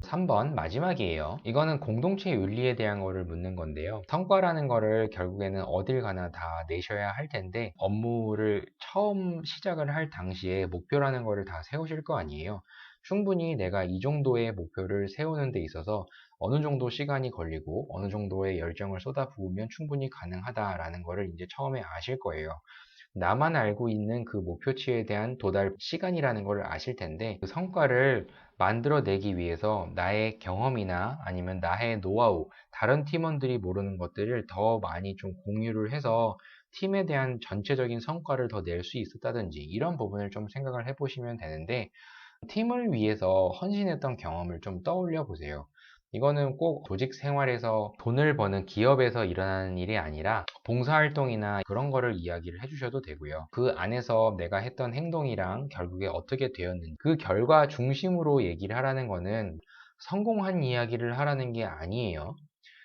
3번 마지막이에요. 이거는 공동체 윤리에 대한 거를 묻는 건데요. 성과라는 거를 결국에는 어딜 가나 다 내셔야 할 텐데 업무를 처음 시작을 할 당시에 목표라는 거를 다 세우실 거 아니에요. 충분히 내가 이 정도의 목표를 세우는 데 있어서 어느 정도 시간이 걸리고 어느 정도의 열정을 쏟아부으면 충분히 가능하다라는 거를 이제 처음에 아실 거예요. 나만 알고 있는 그 목표치에 대한 도달 시간이라는 걸 아실 텐데 그 성과를 만들어내기 위해서 나의 경험이나 아니면 나의 노하우, 다른 팀원들이 모르는 것들을 더 많이 좀 공유를 해서 팀에 대한 전체적인 성과를 더 낼 수 있었다든지 이런 부분을 좀 생각을 해보시면 되는데 팀을 위해서 헌신했던 경험을 좀 떠올려 보세요. 이거는 꼭 조직 생활에서 돈을 버는 기업에서 일어나는 일이 아니라 봉사활동이나 그런 거를 이야기를 해주셔도 되고요. 그 안에서 내가 했던 행동이랑 결국에 어떻게 되었는지 그 결과 중심으로 얘기를 하라는 거는 성공한 이야기를 하라는 게 아니에요.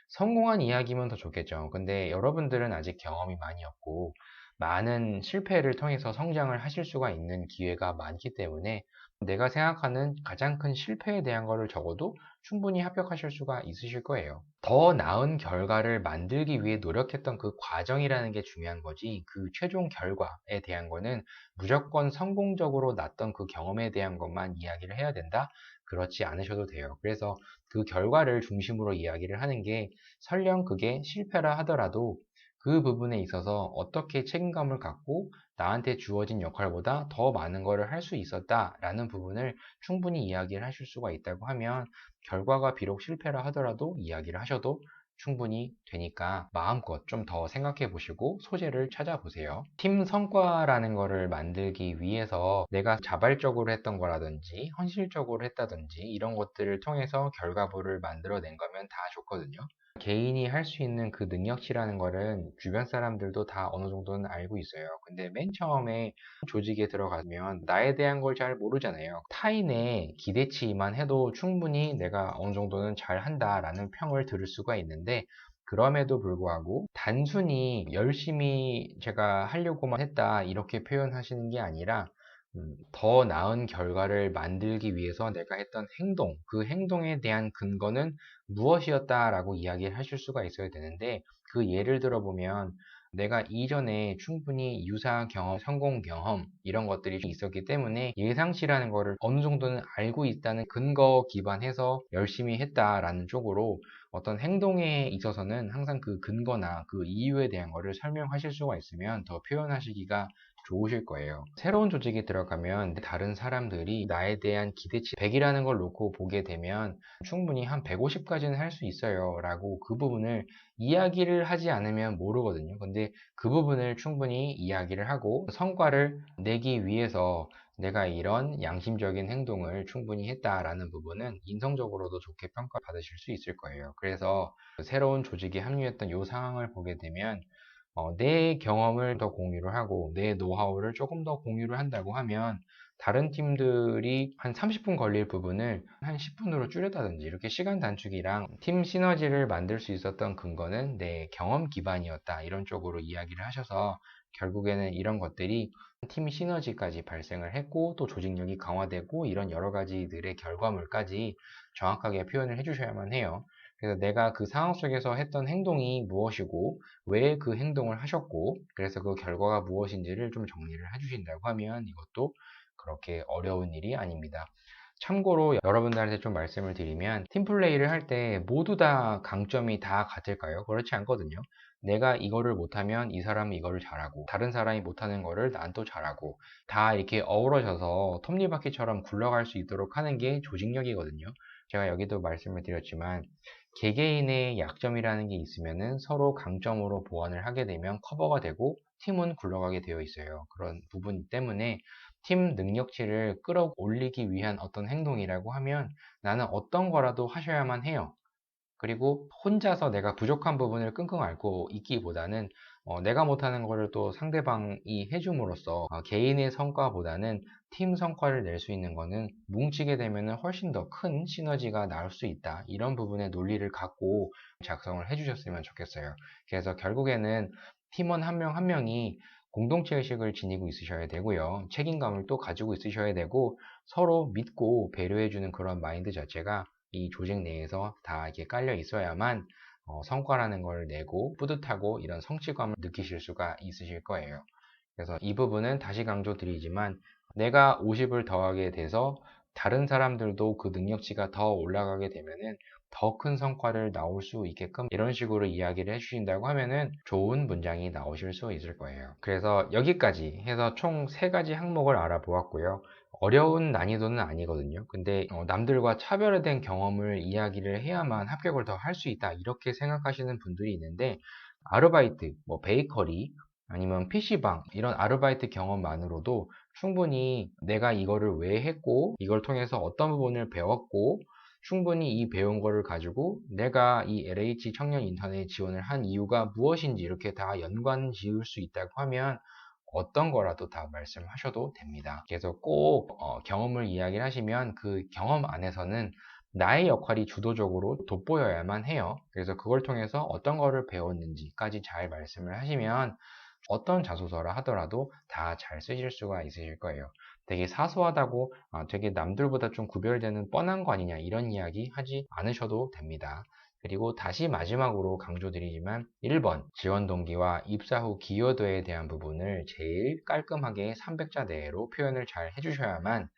성공한 이야기면 더 좋겠죠. 근데 여러분들은 아직 경험이 많이 없고 많은 실패를 통해서 성장을 하실 수가 있는 기회가 많기 때문에 내가 생각하는 가장 큰 실패에 대한 거를 적어도 충분히 합격하실 수가 있으실 거예요. 더 나은 결과를 만들기 위해 노력했던 그 과정이라는 게 중요한 거지 그 최종 결과에 대한 거는 무조건 성공적으로 났던 그 경험에 대한 것만 이야기를 해야 된다? 그렇지 않으셔도 돼요. 그래서 그 결과를 중심으로 이야기를 하는 게 설령 그게 실패라 하더라도 그 부분에 있어서 어떻게 책임감을 갖고 나한테 주어진 역할보다 더 많은 거를 할 수 있었다라는 부분을 충분히 이야기를 하실 수가 있다고 하면 결과가 비록 실패라 하더라도 이야기를 하셔도 충분히 되니까 마음껏 좀 더 생각해 보시고 소재를 찾아보세요. 팀 성과라는 거를 만들기 위해서 내가 자발적으로 했던 거라든지 헌실적으로 했다든지 이런 것들을 통해서 결과물을 만들어낸 거면 다 좋거든요. 개인이 할 수 있는 그 능력치라는 거는 주변 사람들도 다 어느 정도는 알고 있어요. 근데 맨 처음에 조직에 들어가면 나에 대한 걸 잘 모르잖아요. 타인의 기대치만 해도 충분히 내가 어느 정도는 잘 한다라는 평을 들을 수가 있는데 그럼에도 불구하고 단순히 열심히 제가 하려고만 했다 이렇게 표현하시는 게 아니라 더 나은 결과를 만들기 위해서 내가 했던 행동, 그 행동에 대한 근거는 무엇이었다라고 이야기를 하실 수가 있어야 되는데 그 예를 들어보면 내가 이전에 충분히 유사 경험, 성공 경험 이런 것들이 있었기 때문에 예상치라는 거를 어느 정도는 알고 있다는 근거 기반해서 열심히 했다라는 쪽으로 어떤 행동에 있어서는 항상 그 근거나 그 이유에 대한 거를 설명하실 수가 있으면 더 표현하시기가 좋으실 거예요. 새로운 조직에 들어가면 다른 사람들이 나에 대한 기대치 100이라는 걸 놓고 보게 되면 충분히 한 150까지는 할 수 있어요 라고 그 부분을 이야기를 하지 않으면 모르거든요. 근데 그 부분을 충분히 이야기를 하고 성과를 내기 위해서 내가 이런 양심적인 행동을 충분히 했다라는 부분은 인성적으로도 좋게 평가받으실 수 있을 거예요. 그래서 새로운 조직에 합류했던 이 상황을 보게 되면 내 경험을 더 공유를 하고 내 노하우를 조금 더 공유를 한다고 하면 다른 팀들이 한 30분 걸릴 부분을 한 10분으로 줄였다든지 이렇게 시간 단축이랑 팀 시너지를 만들 수 있었던 근거는 내 경험 기반이었다 이런 쪽으로 이야기를 하셔서 결국에는 이런 것들이 팀 시너지까지 발생을 했고 또 조직력이 강화되고 이런 여러 가지들의 결과물까지 정확하게 표현을 해주셔야만 해요. 그래서 내가 그 상황 속에서 했던 행동이 무엇이고 왜 그 행동을 하셨고 그래서 그 결과가 무엇인지를 좀 정리를 해주신다고 하면 이것도 그렇게 어려운 일이 아닙니다. 참고로 여러분들한테 좀 말씀을 드리면 팀플레이를 할 때 모두 다 강점이 다 같을까요? 그렇지 않거든요. 내가 이거를 못하면 이 사람은 이거를 잘하고 다른 사람이 못하는 거를 난 또 잘하고 다 이렇게 어우러져서 톱니바퀴처럼 굴러갈 수 있도록 하는 게 조직력이거든요. 제가 여기도 말씀을 드렸지만 개개인의 약점이라는 게 있으면은 서로 강점으로 보완을 하게 되면 커버가 되고 팀은 굴러가게 되어 있어요. 그런 부분 때문에 팀 능력치를 끌어올리기 위한 어떤 행동이라고 하면 나는 어떤 거라도 하셔야만 해요. 그리고 혼자서 내가 부족한 부분을 끙끙 앓고 있기보다는 내가 못하는 거를 또 상대방이 해줌으로써 개인의 성과보다는 팀 성과를 낼 수 있는 거는 뭉치게 되면 훨씬 더 큰 시너지가 나올 수 있다. 이런 부분의 논리를 갖고 작성을 해주셨으면 좋겠어요. 그래서 결국에는 팀원 한 명 한 명이 공동체 의식을 지니고 있으셔야 되고요. 책임감을 또 가지고 있으셔야 되고 서로 믿고 배려해주는 그런 마인드 자체가 이 조직 내에서 다 이렇게 깔려 있어야만 성과라는 걸 내고 뿌듯하고 이런 성취감을 느끼실 수가 있으실 거예요. 그래서 이 부분은 다시 강조드리지만 내가 50을 더하게 돼서 다른 사람들도 그 능력치가 더 올라가게 되면은 더 큰 성과를 나올 수 있게끔 이런 식으로 이야기를 해주신다고 하면은 좋은 문장이 나오실 수 있을 거예요. 그래서 여기까지 해서 총 3가지 항목을 알아보았고요. 어려운 난이도는 아니거든요. 근데 남들과 차별화된 경험을 이야기를 해야만 합격을 더 할 수 있다 이렇게 생각하시는 분들이 있는데 아르바이트, 뭐 베이커리 아니면 PC방 이런 아르바이트 경험만으로도 충분히 내가 이거를 왜 했고 이걸 통해서 어떤 부분을 배웠고 충분히 이 배운 거를 가지고 내가 이 LH 청년 인턴에 지원을 한 이유가 무엇인지 이렇게 다 연관 지을 수 있다고 하면 어떤 거라도 다 말씀하셔도 됩니다. 그래서 꼭 경험을 이야기를 하시면 그 경험 안에서는 나의 역할이 주도적으로 돋보여야만 해요. 그래서 그걸 통해서 어떤 거를 배웠는지까지 잘 말씀을 하시면 어떤 자소서를 하더라도 다 잘 쓰실 수가 있으실 거예요. 되게 사소하다고 되게 남들보다 좀 구별되는 뻔한 거 아니냐 이런 이야기 하지 않으셔도 됩니다. 그리고 다시 마지막으로 강조드리지만 1번 지원 동기와 입사 후 기여도에 대한 부분을 제일 깔끔하게 300자 내로 표현을 잘 해주셔야만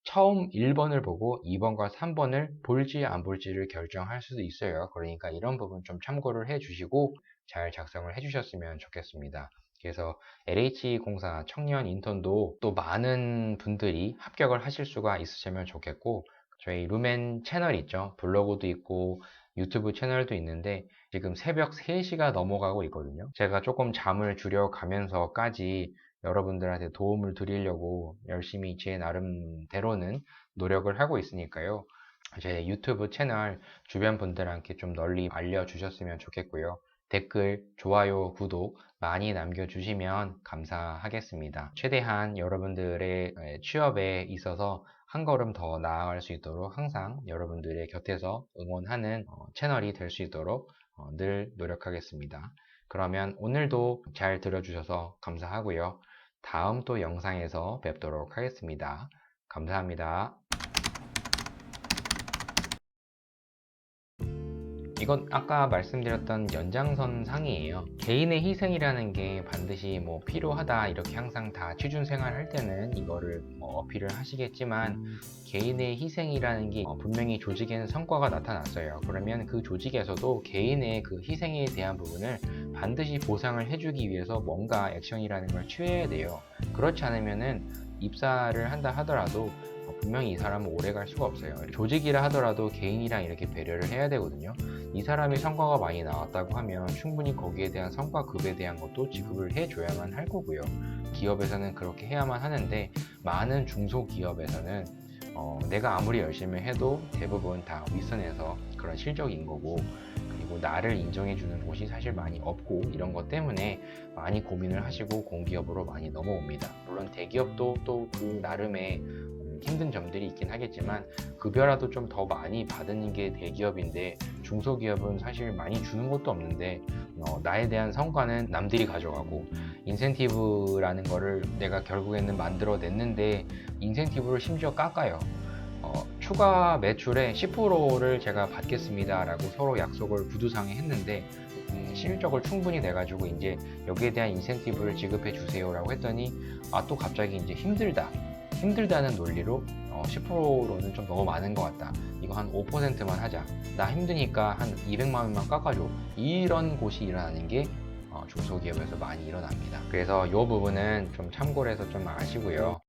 처음 1번을 보고 2번과 3번을 볼지 안 볼지를 결정할 수도 있어요. 그러니까 이런 부분 좀 참고를 해주시고 잘 작성을 해주셨으면 좋겠습니다. 그래서 LH공사 청년 인턴도 또 많은 분들이 합격을 하실 수가 있으시면 좋겠고 저희 루멘 채널 있죠. 블로그도 있고 유튜브 채널도 있는데 지금 새벽 3시가 넘어가고 있거든요. 제가 조금 잠을 줄여가면서까지 여러분들한테 도움을 드리려고 열심히 제 나름대로는 노력을 하고 있으니까요. 제 유튜브 채널 주변 분들한테 좀 널리 알려주셨으면 좋겠고요. 댓글, 좋아요, 구독 많이 남겨주시면 감사하겠습니다. 최대한 여러분들의 취업에 있어서 한 걸음 더 나아갈 수 있도록 항상 여러분들의 곁에서 응원하는 채널이 될 수 있도록 늘 노력하겠습니다. 그러면 오늘도 잘 들어주셔서 감사하고요. 다음 또 영상에서 뵙도록 하겠습니다. 감사합니다. 이건 아까 말씀드렸던 연장선 상이에요. 개인의 희생이라는 게 반드시 뭐 필요하다 이렇게 항상 다 취준생활 할 때는 이거를 어필을 하시겠지만 개인의 희생이라는 게 분명히 조직에는 성과가 나타났어요. 그러면 그 조직에서도 개인의 그 희생에 대한 부분을 반드시 보상을 해주기 위해서 뭔가 액션이라는 걸 취해야 돼요. 그렇지 않으면은 입사를 한다 하더라도 분명히 이 사람은 오래 갈 수가 없어요. 조직이라 하더라도 개인이랑 이렇게 배려를 해야 되거든요. 이 사람이 성과가 많이 나왔다고 하면 충분히 거기에 대한 성과급에 대한 것도 지급을 해줘야만 할 거고요. 기업에서는 그렇게 해야만 하는데 많은 중소기업에서는 내가 아무리 열심히 해도 대부분 다 윗선에서 그런 실적인 거고 그리고 나를 인정해주는 곳이 사실 많이 없고 이런 것 때문에 많이 고민을 하시고 공기업으로 많이 넘어옵니다. 물론 대기업도 또 그 나름의 힘든 점들이 있긴 하겠지만 급여라도 좀 더 많이 받는 게 대기업인데 중소기업은 사실 많이 주는 것도 없는데 나에 대한 성과는 남들이 가져가고 인센티브라는 거를 내가 결국에는 만들어냈는데 인센티브를 심지어 깎아요. 추가 매출의 10%를 제가 받겠습니다 라고 서로 약속을 구두상에 했는데 실적을 충분히 내가지고 이제 여기에 대한 인센티브를 지급해 주세요 라고 했더니 또 갑자기 이제 힘들다는 논리로 10%로는 좀 너무 많은 것 같다. 이거 한 5%만 하자. 나 힘드니까 한 200만 원만 깎아줘. 이런 곳이 일어나는 게 중소기업에서 많이 일어납니다. 그래서 이 부분은 좀 참고를 해서 좀 아시고요.